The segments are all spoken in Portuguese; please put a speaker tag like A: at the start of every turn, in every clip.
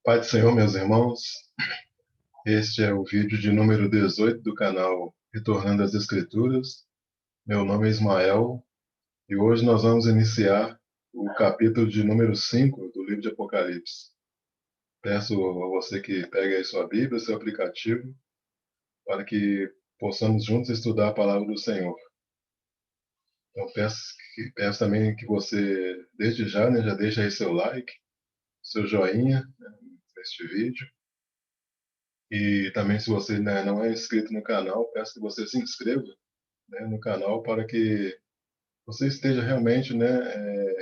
A: Pai do Senhor, meus irmãos, este é o vídeo de número 18 do canal Retornando às Escrituras. Meu nome é Ismael e hoje nós vamos iniciar o capítulo de número 5 do livro de Apocalipse. Peço a você que pegue aí sua Bíblia, seu aplicativo, para que possamos juntos estudar a palavra do Senhor. Então peço também que você, desde já, já deixe aí seu like, seu joinha, neste vídeo. E também, se você, não é inscrito no canal, peço que você se inscreva, no canal para que você esteja realmente,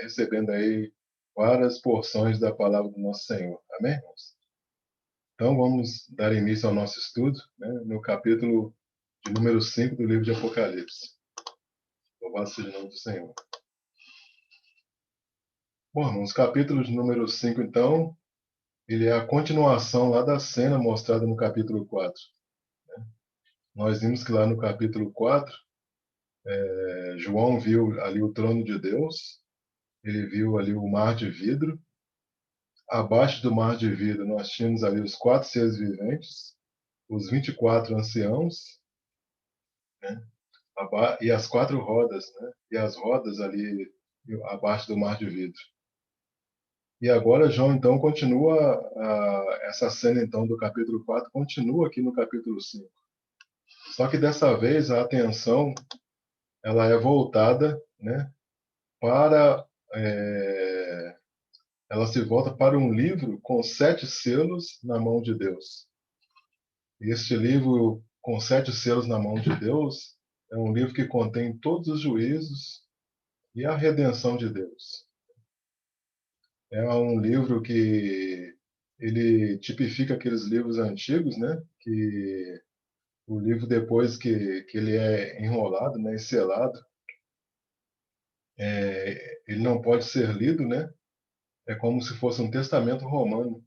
A: recebendo aí várias porções da palavra do nosso Senhor. Amém, irmãos? Então, vamos dar início ao nosso estudo, no capítulo de número 5 do livro de Apocalipse. Louvado seja o nome do Senhor. Bom, irmãos, capítulo de número 5, então, ele é a continuação lá da cena mostrada no capítulo 4. Nós vimos que lá no capítulo 4, João viu ali o trono de Deus, ele viu ali o mar de vidro. Abaixo do mar de vidro nós tínhamos ali os quatro seres viventes, os 24 anciãos, né? E as quatro rodas, né? E as rodas ali abaixo do mar de vidro. E agora João então continua essa cena então do capítulo 4 continua aqui no capítulo 5. Só que dessa vez a atenção ela é voltada, né, para ela se volta para um livro com 7 selos na mão de Deus. E este livro com 7 selos na mão de Deus é um livro que contém todos os juízos e a redenção de Deus. É um livro que ele tipifica aqueles livros antigos, né? Que o livro depois que ele é enrolado, né, e selado, ele não pode ser lido, né? É como se fosse um testamento romano.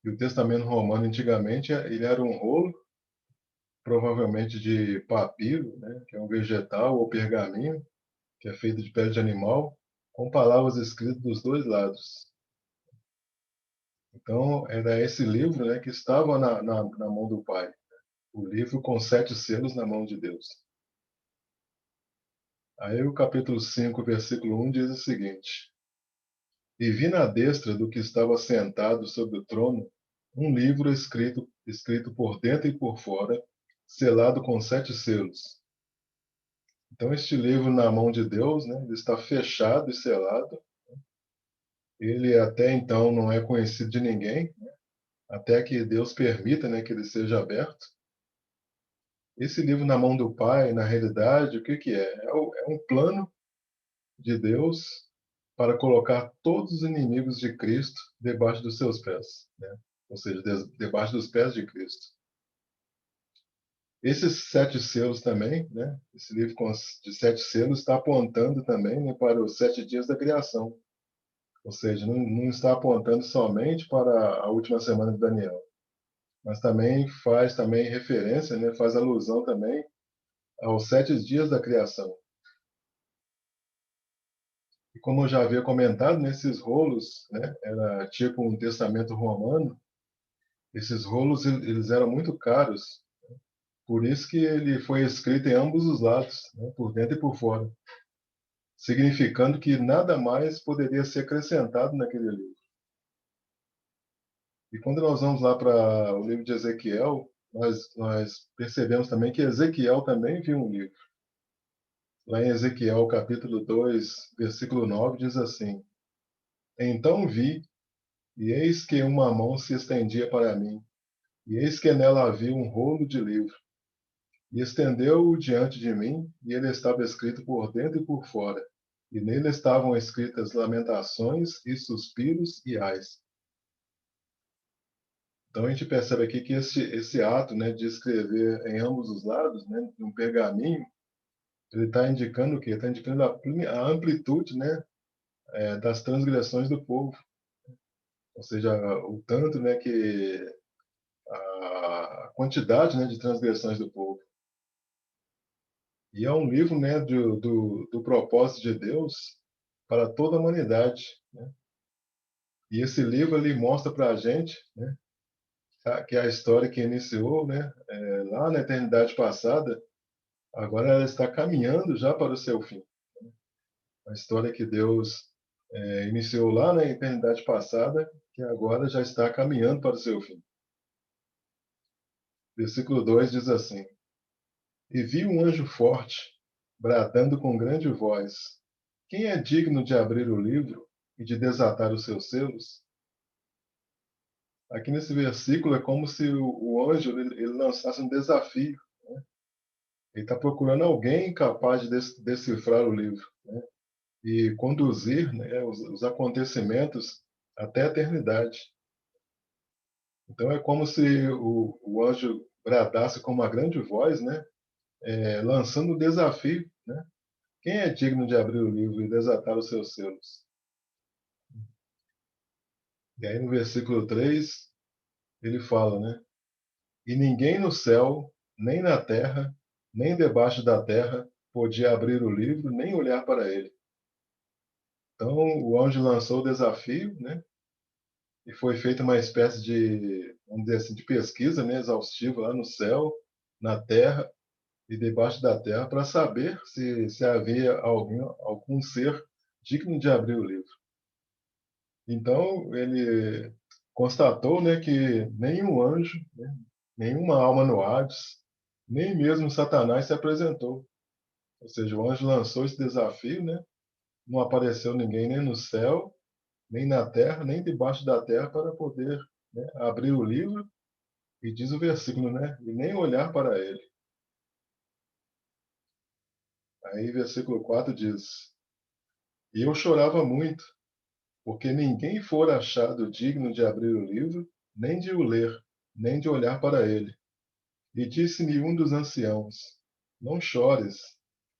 A: E o testamento romano antigamente ele era um rolo, provavelmente de papiro, né, que é um vegetal, ou pergaminho, que é feito de pele de animal, com palavras escritas dos dois lados. Então, era esse livro, né, que estava na mão do Pai. O livro com 7 selos na mão de Deus. Aí o capítulo 5, versículo 1 diz o seguinte: E vi na destra do que estava sentado sobre o trono um livro escrito por dentro e por fora, selado com 7 selos. Então, este livro na mão de Deus, né, ele está fechado e selado. Ele até então não é conhecido de ninguém, até que Deus permita, né, que ele seja aberto. Esse livro na mão do Pai, na realidade, o que que é? É um plano de Deus para colocar todos os inimigos de Cristo debaixo dos seus pés, né? Ou seja, debaixo dos pés de Cristo. Esses 7 selos também, né? Esse livro de 7 selos está apontando também, né, para os 7 dias da criação. Ou seja, não está apontando somente para a última semana de Daniel, mas também faz também referência, né, faz alusão também aos 7 dias da criação. E como eu já havia comentado, nesses rolos, né, era tipo um testamento romano, esses rolos eles eram muito caros, por isso que ele foi escrito em ambos os lados, né, por dentro e por fora, significando que nada mais poderia ser acrescentado naquele livro. E quando nós vamos lá para o livro de Ezequiel, nós percebemos também que Ezequiel também viu um livro. Lá em Ezequiel, capítulo 2, versículo 9, diz assim: Então vi, e eis que uma mão se estendia para mim, e eis que nela havia um rolo de livro. E estendeu-o diante de mim, e ele estava escrito por dentro e por fora. E nele estavam escritas lamentações e suspiros e ais. Então a gente percebe aqui que esse ato, né, de escrever em ambos os lados, né, um pergaminho, ele está indicando o quê? Está indicando a amplitude, né, das transgressões do povo. Ou seja, o tanto, né, que a quantidade, né, de transgressões do povo. E é um livro, né, do propósito de Deus para toda a humanidade, né? E esse livro ele mostra para a gente, né, que a história que iniciou, né, lá na eternidade passada, agora ela está caminhando já para o seu fim. A história que Deus iniciou lá na eternidade passada, que agora já está caminhando para o seu fim. Versículo 2 diz assim: E vi um anjo forte, bradando com grande voz: Quem é digno de abrir o livro e de desatar os seus selos? Aqui nesse versículo é como se o anjo ele lançasse um desafio. Ele está procurando alguém capaz de decifrar o livro, né? E conduzir, né, os acontecimentos até a eternidade. Então é como se o anjo bradasse com uma grande voz, né, lançando um desafio, né? Quem é digno de abrir o livro e desatar os seus selos? E aí no versículo 3 ele fala, né? E ninguém no céu, nem na terra, nem debaixo da terra podia abrir o livro, nem olhar para ele. Então o anjo lançou o desafio, né? E foi feita uma espécie de, vamos dizer assim, de pesquisa, né, exaustiva lá no céu, na terra e debaixo da terra para saber se havia algum ser digno de abrir o livro. Então ele constatou, né, que nenhum anjo, né, nenhuma alma no Hades, nem mesmo Satanás se apresentou. Ou seja, o anjo lançou esse desafio, né? Não apareceu ninguém nem no céu, nem na terra, nem debaixo da terra para poder, né, abrir o livro e diz o versículo, né? E nem olhar para ele. Aí versículo 4 diz: E eu chorava muito, porque ninguém fora achado digno de abrir o livro, nem de o ler, nem de olhar para ele. E disse-me um dos anciãos: Não chores,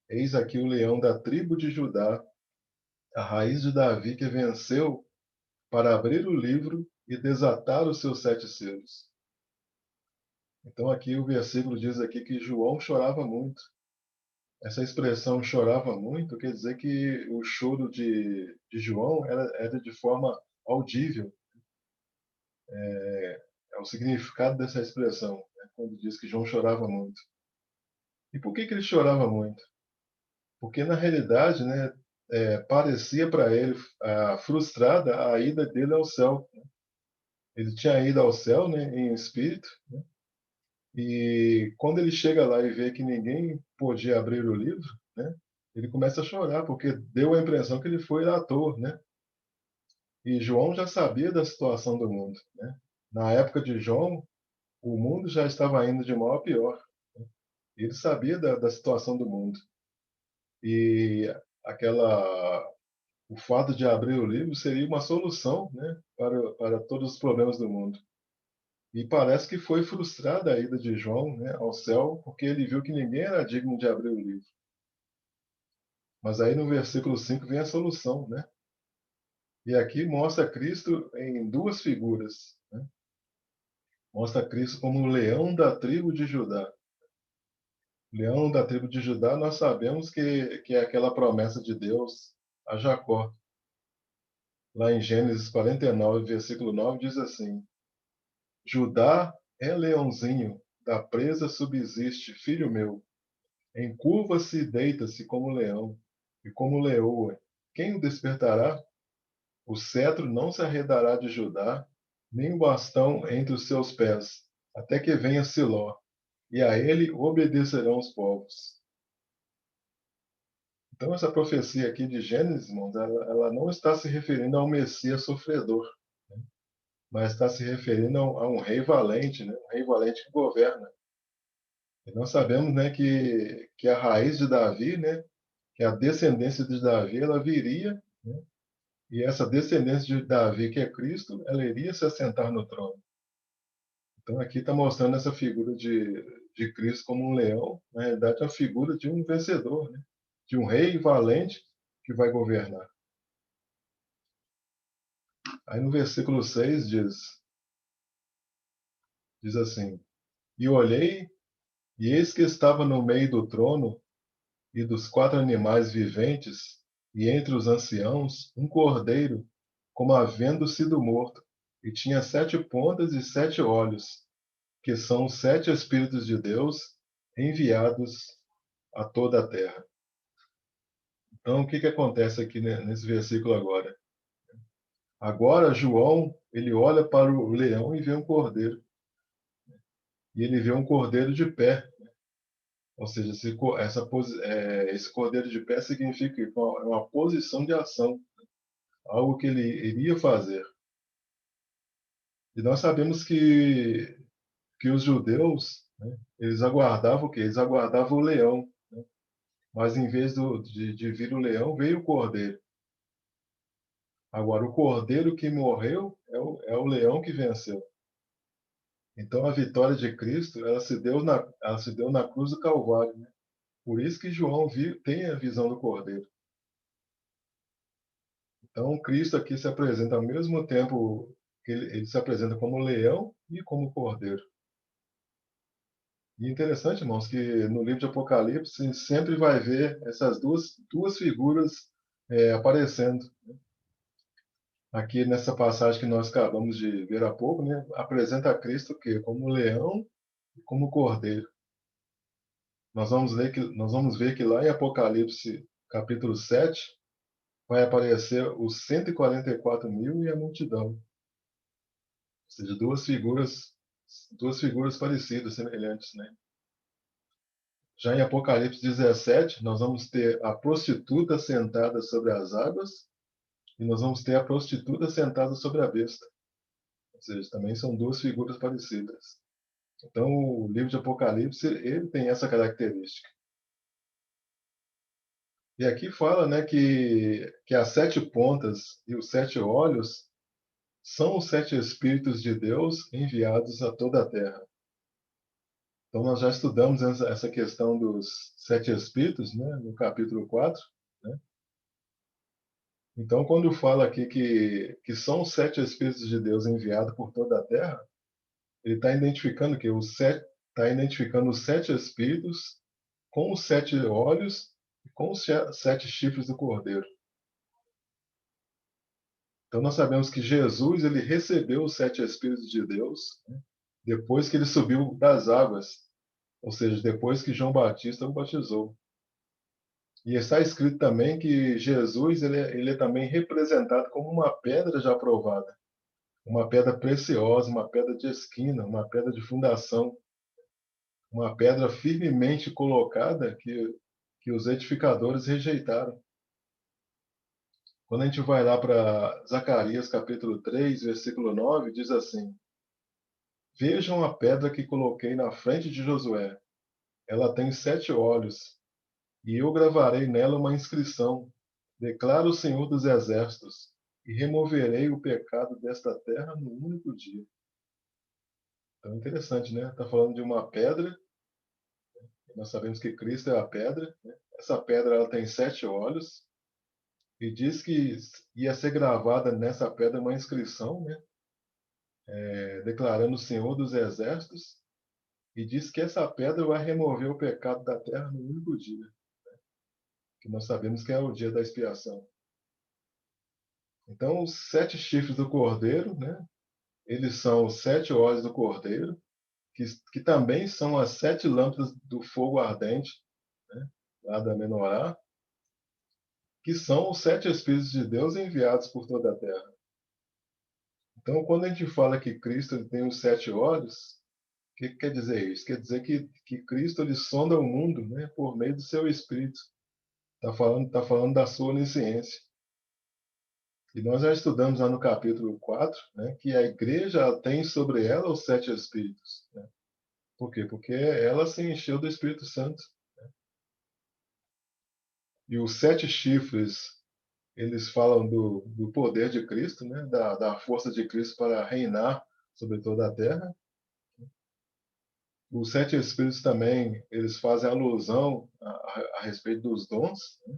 A: eis aqui o leão da tribo de Judá, a raiz de Davi que venceu para abrir o livro e desatar os seus 7 selos. Então aqui o versículo diz aqui que João chorava muito. Essa expressão chorava muito quer dizer que o choro de João era de forma audível. É o significado dessa expressão, né, quando diz que João chorava muito. E por que ele chorava muito? Porque na realidade, né, parecia para ele frustrada a ida dele ao céu. Ele tinha ido ao céu, né, em espírito, né, e quando ele chega lá e vê que ninguém podia abrir o livro, né, ele começa a chorar porque deu a impressão que ele foi à toa, né? E João já sabia da situação do mundo, né? Na época de João, o mundo já estava indo de mal a pior. Ele sabia da situação do mundo. E aquela o fato de abrir o livro seria uma solução, né, para todos os problemas do mundo. E parece que foi frustrada a ida de João, né, ao céu, porque ele viu que ninguém era digno de abrir o livro. Mas aí no versículo 5 vem a solução, né? E aqui mostra Cristo em duas figuras, né? Mostra Cristo como o leão da tribo de Judá. Leão da tribo de Judá, nós sabemos que é aquela promessa de Deus a Jacó. Lá em Gênesis 49, versículo 9, diz assim: Judá é leãozinho, da presa subsiste, filho meu. Encurva-se e deita-se como leão, e como leoa. Quem o despertará? O cetro não se arredará de Judá, nem o bastão entre os seus pés, até que venha Siló, e a ele obedecerão os povos. Então, essa profecia aqui de Gênesis, irmãos, ela não está se referindo ao Messias sofredor, né? Mas está se referindo a um rei valente, né? Um rei valente que governa. E nós sabemos, né, que a raiz de Davi, né, que a descendência de Davi, ela viria, né, e essa descendência de Davi, que é Cristo, ela iria se assentar no trono. Então, aqui está mostrando essa figura de Cristo como um leão, na realidade, é a figura de um vencedor, né, de um rei valente que vai governar. Aí no versículo 6 diz assim: E olhei, e eis que estava no meio do trono e dos 4 animais viventes, e entre os anciãos, um cordeiro, como havendo sido morto, e tinha 7 pontas e 7 olhos, que são os 7 Espíritos de Deus enviados a toda a terra. Então, o que acontece aqui nesse versículo agora? Agora, João, ele olha para o leão e vê um cordeiro. E ele vê um cordeiro de pé. Ou seja, esse cordeiro de pé significa que é uma posição de ação, algo que ele iria fazer. E nós sabemos que os judeus, né, eles aguardavam o quê? Eles aguardavam o leão. Né? Mas em vez de vir o leão, veio o cordeiro. Agora, o cordeiro que morreu é o leão que venceu. Então, a vitória de Cristo, ela se deu na cruz do Calvário. Né? Por isso que João tem a visão do cordeiro. Então, Cristo aqui se apresenta ao mesmo tempo que ele se apresenta como leão e como cordeiro. E é interessante, irmãos, que no livro de Apocalipse sempre vai ver essas duas figuras aparecendo. Aqui nessa passagem que nós acabamos de ver há pouco, né, apresenta a Cristo que como leão e como cordeiro. Nós vamos ver que lá em Apocalipse, capítulo 7, vai aparecer os 144 mil e a multidão. Ou seja, duas figuras parecidas, semelhantes, né? Já em Apocalipse 17, nós vamos ter a prostituta sentada sobre as águas e nós vamos ter a prostituta sentada sobre a besta. Ou seja, também são duas figuras parecidas. Então, o livro de Apocalipse, ele tem essa característica. E aqui fala, né, que as 7 pontas e os 7 olhos são os 7 Espíritos de Deus enviados a toda a terra. Então, nós já estudamos essa questão dos 7 Espíritos, né, no capítulo 4. Né? Então, quando fala aqui que são os 7 Espíritos de Deus enviados por toda a terra, ele está identificando que está identificando os 7 Espíritos com os 7 olhos e com os 7 chifres do cordeiro. Então, nós sabemos que Jesus ele recebeu os 7 Espíritos de Deus, né, depois que ele subiu das águas, ou seja, depois que João Batista o batizou. E está escrito também que Jesus ele é também representado como uma pedra já provada, uma pedra preciosa, uma pedra de esquina, uma pedra de fundação, uma pedra firmemente colocada que os edificadores rejeitaram. Quando a gente vai lá para Zacarias capítulo 3, versículo 9, diz assim: Vejam a pedra que coloquei na frente de Josué. Ela tem 7 olhos, e eu gravarei nela uma inscrição. Declara o Senhor dos Exércitos, e removerei o pecado desta terra no único dia. Então, interessante, né? Está falando de uma pedra. Nós sabemos que Cristo é a pedra. Né? Essa pedra ela tem 7 olhos, e diz que ia ser gravada nessa pedra uma inscrição, né? Declarando o Senhor dos Exércitos, e diz que essa pedra vai remover o pecado da terra no único dia, que nós sabemos que é o dia da expiação. Então, os 7 chifres do cordeiro, né? Eles são os 7 olhos do cordeiro, que também são as 7 lâmpadas do fogo ardente, né? Lá da menorá, que são os 7 Espíritos de Deus enviados por toda a terra. Então, quando a gente fala que Cristo ele tem os 7 olhos, o que quer dizer isso? Quer dizer que Cristo ele sonda o mundo, né, por meio do seu Espírito. Tá falando da sua onisciência. E nós já estudamos lá no capítulo 4, né, que a igreja ela tem sobre ela os 7 Espíritos. Né? Por quê? Porque ela se encheu do Espírito Santo. E os 7 chifres, eles falam do poder de Cristo, né, da força de Cristo para reinar sobre toda a terra. Os 7 Espíritos também, eles fazem alusão a respeito dos dons, né?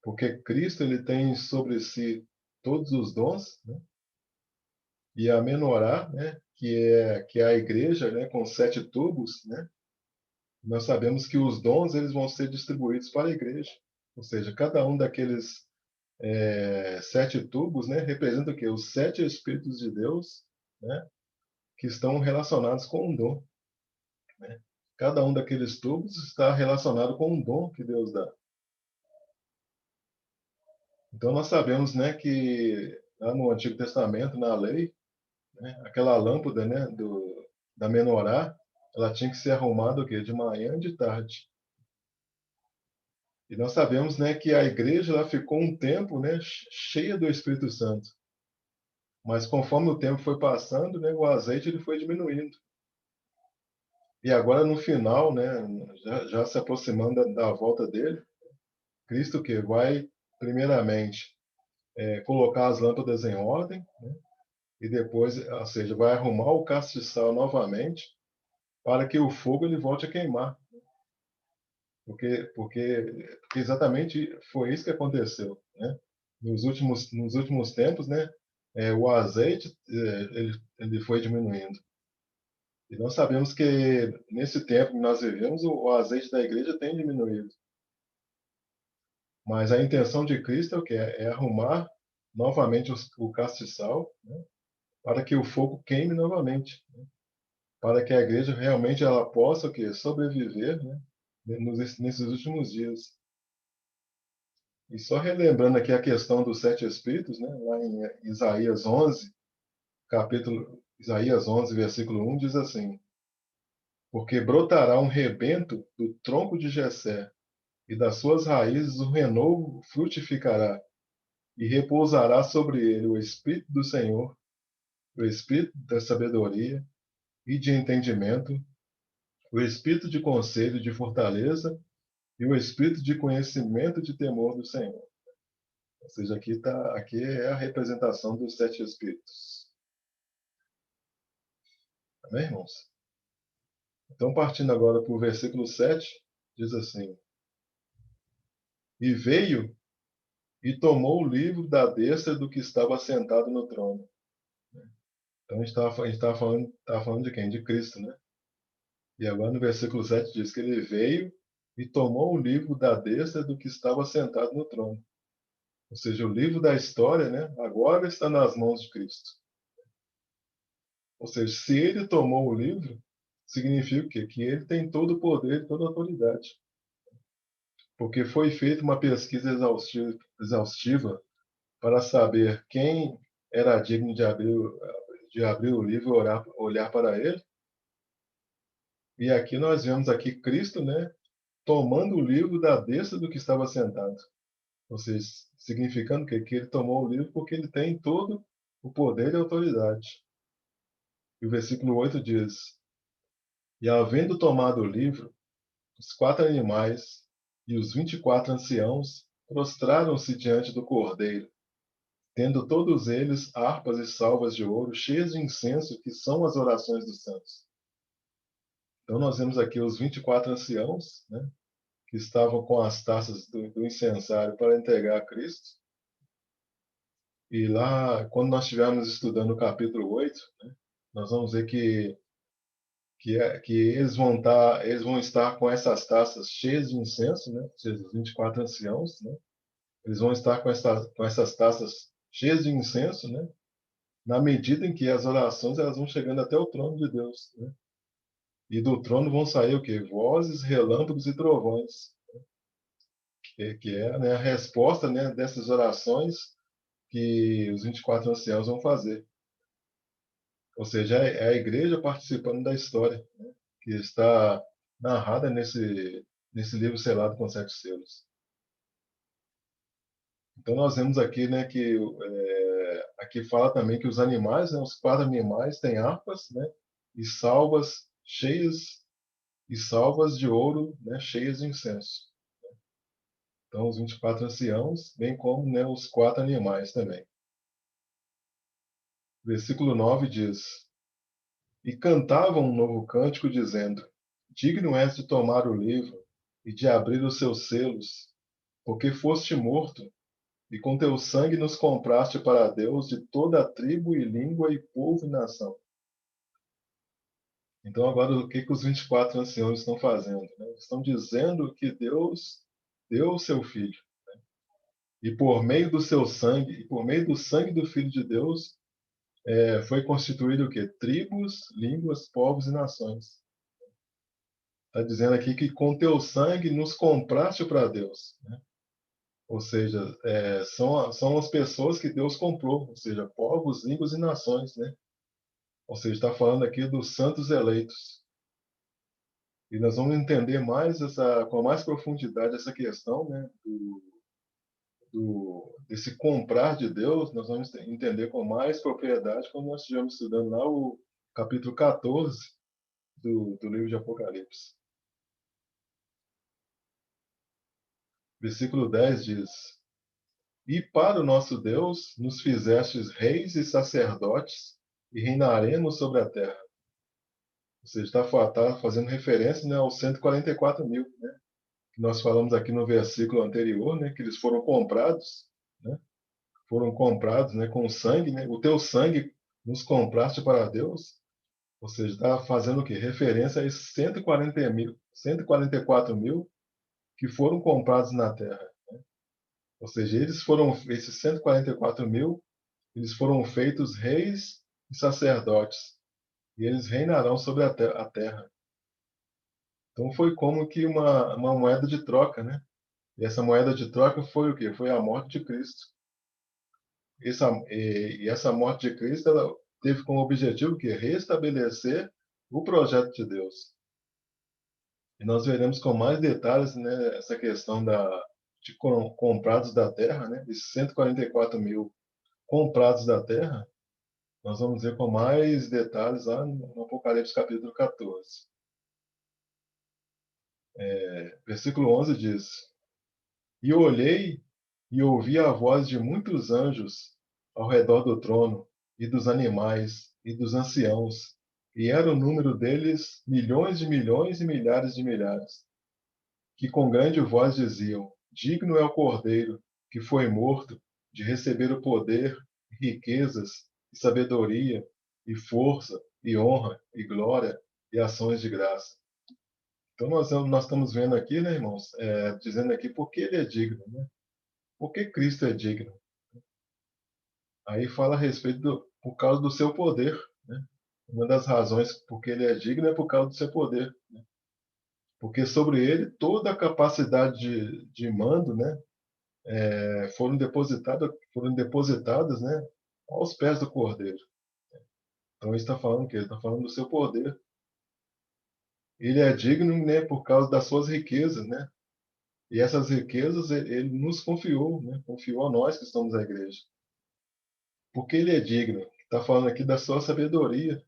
A: Porque Cristo ele tem sobre si todos os dons, né? E a menorá, né, que é a igreja, né, com 7 tubos, né? Nós sabemos que os dons eles vão ser distribuídos para a igreja, ou seja, cada um 7 tubos, né, representa o quê? Os 7 Espíritos de Deus, né, que estão relacionados com um dom. Né? Cada um daqueles tubos está relacionado com um dom que Deus dá. Então nós sabemos, né, que lá no Antigo Testamento, na lei, né, aquela lâmpada, né, da menorá, ela tinha que ser arrumada o quê? De manhã e de tarde. E nós sabemos, né, que a igreja ela ficou um tempo, né, cheia do Espírito Santo. Mas conforme o tempo foi passando, né, o azeite ele foi diminuindo. E agora no final, né, já se aproximando da volta dele, Cristo que vai primeiramente colocar as lâmpadas em ordem, né, e depois, ou seja, vai arrumar o castiçal novamente para que o fogo ele volte a queimar, porque exatamente foi isso que aconteceu, né? Nos últimos tempos, né, o azeite ele foi diminuindo. E nós sabemos que nesse tempo que nós vivemos, o azeite da igreja tem diminuído. Mas a intenção de Cristo é o quê? É arrumar novamente o castiçal, né, para que o fogo queime novamente, né, para que a igreja realmente ela possa o quê? Sobreviver, né, nesses últimos dias. E só relembrando aqui a questão dos 7 Espíritos, né, lá em Isaías 11, versículo 1, diz assim: Porque brotará um rebento do tronco de Jessé, e das suas raízes o renovo frutificará, e repousará sobre ele o Espírito do Senhor, o Espírito da sabedoria e de entendimento, o Espírito de conselho e de fortaleza, e o Espírito de conhecimento e de temor do Senhor. Ou seja, aqui é a representação dos 7 Espíritos. Amém, irmãos? Então, partindo agora para o versículo 7, diz assim: E veio e tomou o livro da destra do que estava sentado no trono. Então, a gente estava falando de quem? De Cristo, né? E agora no versículo 7 diz que ele veio e tomou o livro da destra do que estava sentado no trono. Ou seja, o livro da história, né, agora está nas mãos de Cristo. Ou seja, se ele tomou o livro, significa o quê? Que ele tem todo o poder e toda a autoridade. Porque foi feita uma pesquisa exaustiva para saber quem era digno de abrir o livro e olhar para ele. E aqui nós vemos aqui Cristo, né, tomando o livro da destra do que estava sentado. Ou seja, significando que ele tomou o livro porque ele tem todo o poder e a autoridade. E o versículo 8 diz: E havendo tomado o livro, os 4 animais e os 24 anciãos prostraram-se diante do Cordeiro, tendo todos eles harpas e salvas de ouro cheias de incenso, que são as orações dos santos. Então nós vemos aqui os 24 anciãos, né, que estavam com as taças do incensário para entregar a Cristo. E lá, quando nós estivermos estudando o capítulo 8, né, nós vamos ver que eles vão estar com essas taças cheias de incenso, né, ou seja, os 24 anciãos, né, eles vão estar com essas taças cheias de incenso, né, na medida em que as orações elas vão chegando até o trono de Deus, né? E do trono vão sair o quê? Vozes, relâmpagos e trovões, que é, né, a resposta, né, dessas orações que os 24 anciãos vão fazer. Ou seja, é a igreja participando da história, né, que está narrada nesse livro selado com 7 selos. Então nós vemos aqui, né, que aqui fala também que os animais, né, os 4 animais têm harpas, né, e salvas de ouro, né, cheias de incenso. Então os 24 anciãos, bem como, né, os 4 animais também. Versículo 9 diz: E cantavam um novo cântico, dizendo: Digno és de tomar o livro e de abrir os seus selos, porque foste morto, e com teu sangue nos compraste para Deus de toda a tribo e língua e povo e nação. Então, agora, o que os 24 anciãos estão fazendo? Né? Estão dizendo que Deus deu o seu filho. E por meio do seu sangue, e por meio do sangue do Filho de Deus, foi constituído o quê? Tribos, línguas, povos e nações. Está dizendo aqui que com teu sangue nos compraste para Deus, né? Ou seja, são as pessoas que Deus comprou, ou seja, povos, línguas e nações, né? Ou seja, está falando aqui dos santos eleitos. E nós vamos entender mais com mais profundidade essa questão, né? Desse comprar de Deus, nós vamos entender com mais propriedade quando nós estivermos estudando lá o capítulo 14 do livro de Apocalipse. Versículo 10 diz: E para o nosso Deus nos fizestes reis e sacerdotes, e reinaremos sobre a terra. Ou seja, está fazendo referência, né, aos 144 mil, né, que nós falamos aqui no versículo anterior, né, que eles foram comprados, né, com sangue, né, o teu sangue nos compraste para Deus. Ou seja, está fazendo o quê? Referência a esses 144 mil que foram comprados na terra. Ou seja, esses 144 mil, eles foram feitos reis e sacerdotes, e eles reinarão sobre a terra. Então foi como que uma moeda de troca, né? E essa moeda de troca foi o quê? Foi a morte de Cristo. Essa morte de Cristo, ela teve como objetivo que restabelecer o projeto de Deus. E nós veremos com mais detalhes, né, essa questão de comprados da terra, né? Esses 144 mil comprados da terra, nós vamos ver com mais detalhes lá no Apocalipse capítulo 14. Versículo 11 diz: E olhei e ouvi a voz de muitos anjos ao redor do trono, e dos animais, e dos anciãos, e era o número deles milhões e milhares de milhares, que com grande voz diziam: Digno é o Cordeiro, que foi morto, de receber o poder, e riquezas, e sabedoria, e força, e honra, e glória, e ações de graça. Então nós estamos vendo aqui, né, irmãos, dizendo aqui por que ele é digno, né? Por que Cristo é digno? Aí fala a respeito por causa do seu poder, né? Uma das razões por que ele é digno é por causa do seu poder, né? Porque sobre ele toda a capacidade de mando, né, foram depositadas, né, aos pés do Cordeiro. Então ele está falando o quê? Ele está falando do seu poder. Ele é digno, né, por causa das suas riquezas, né? E essas riquezas ele nos confiou, né? Confiou a nós que estamos na igreja. Porque ele é digno. Está falando aqui da sua sabedoria.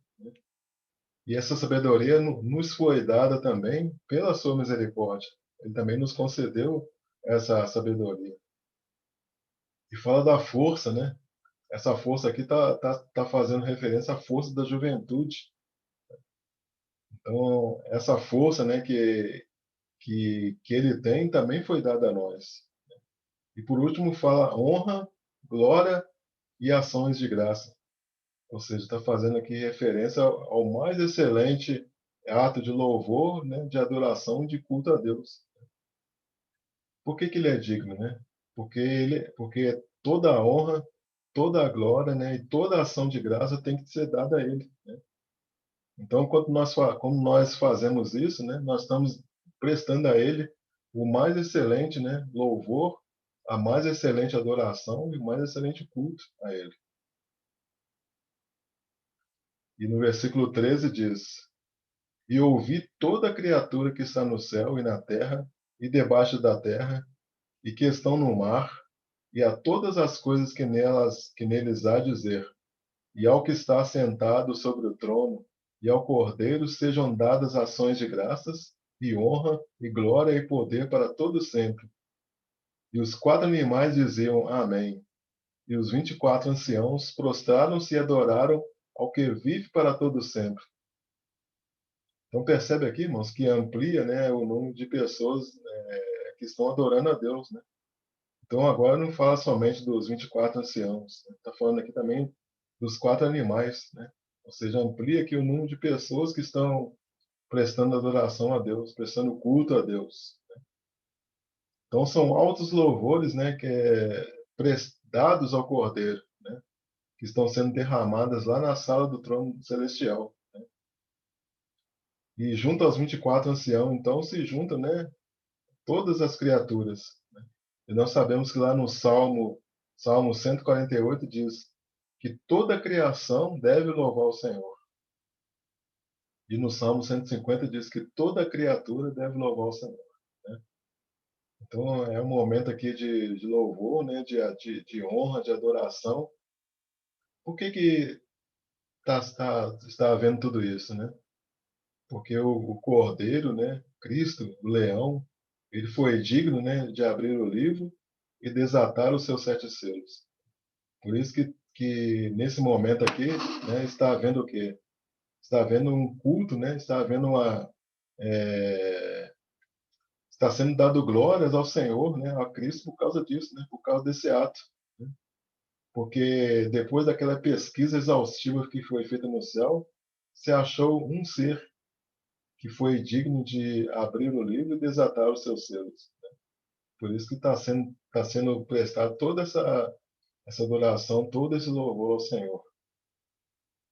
A: E essa sabedoria nos foi dada também pela sua misericórdia. Ele também nos concedeu essa sabedoria. E fala da força, né? Essa força aqui tá fazendo referência à força da juventude. Então, essa força, né, que ele tem também foi dada a nós. E por último, fala honra, glória e ações de graça. Ou seja, está fazendo aqui referência ao mais excelente ato de louvor, né, de adoração, de culto a Deus. Por que ele é digno, né? Porque toda a honra, toda a glória, né, e toda a ação de graça tem que ser dada a ele, né? Então, quando nós fazemos isso, né, nós estamos prestando a ele o mais excelente, né, louvor, a mais excelente adoração e o mais excelente culto a ele. E no versículo 13 diz: E ouvi toda a criatura que está no céu e na terra e debaixo da terra e que estão no mar, e a todas as coisas que neles há dizer, e ao que está sentado sobre o trono, e ao Cordeiro sejam dadas ações de graças, e honra, e glória e poder para todo sempre. E os 4 animais diziam Amém. E os 24 anciãos prostraram-se e adoraram ao que vive para todo sempre. Então percebe aqui, irmãos, que amplia, né, o número de pessoas que estão adorando a Deus, né? Então agora não fala somente dos 24 anciãos, está falando aqui também dos 4 animais, né? Ou seja, amplia aqui o número de pessoas que estão prestando adoração a Deus, prestando culto a Deus. Então, são altos louvores, né, que prestados ao Cordeiro, né, que estão sendo derramadas lá na sala do trono celestial. E junto aos 24 anciãos, então, se juntam, né, todas as criaturas. Né? E nós sabemos que lá no Salmo 148 diz que toda a criação deve louvar o Senhor. E no Salmo 150 diz que toda criatura deve louvar o Senhor. Né? Então é um momento aqui de louvor, né? de honra, de adoração. Por que está havendo tudo isso? Né? Porque o Cordeiro, né? Cristo, o leão, ele foi digno, né? de abrir o livro e desatar os seus 7 selos. Por isso que nesse momento aqui, né, está havendo o quê? Está havendo um culto, né? Está havendo é, está sendo dado glórias ao Senhor, né? A Cristo por causa disso, né? Por causa desse ato. Né? Porque depois daquela pesquisa exaustiva que foi feita no céu, se achou um ser que foi digno de abrir o livro e desatar os seus selos. Por isso que está sendo prestado toda essa adoração, todo esse louvor ao Senhor.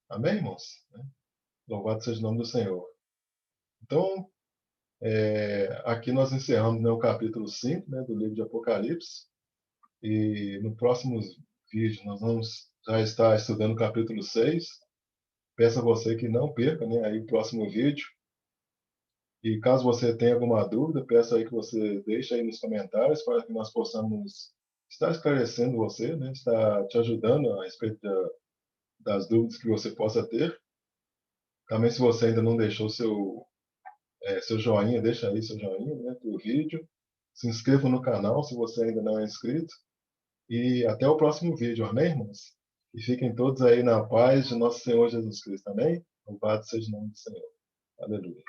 A: Amém, irmãos? Louvado seja o nome do Senhor. Então, aqui nós encerramos, né, o capítulo 5, né, do livro de Apocalipse. E no próximo vídeo nós vamos já estar estudando o capítulo 6. Peço a você que não perca, né, aí o próximo vídeo. E caso você tenha alguma dúvida, peço aí que você deixe aí nos comentários para que nós possamos estar esclarecendo você, né, estar te ajudando a respeito das dúvidas que você possa ter. Também, se você ainda não deixou seu joinha, deixa aí seu joinha, né, para o vídeo. Se inscreva no canal se você ainda não é inscrito. E até o próximo vídeo, amém, irmãos? E fiquem todos aí na paz de nosso Senhor Jesus Cristo, amém? Louvado seja o nome do Senhor. Aleluia.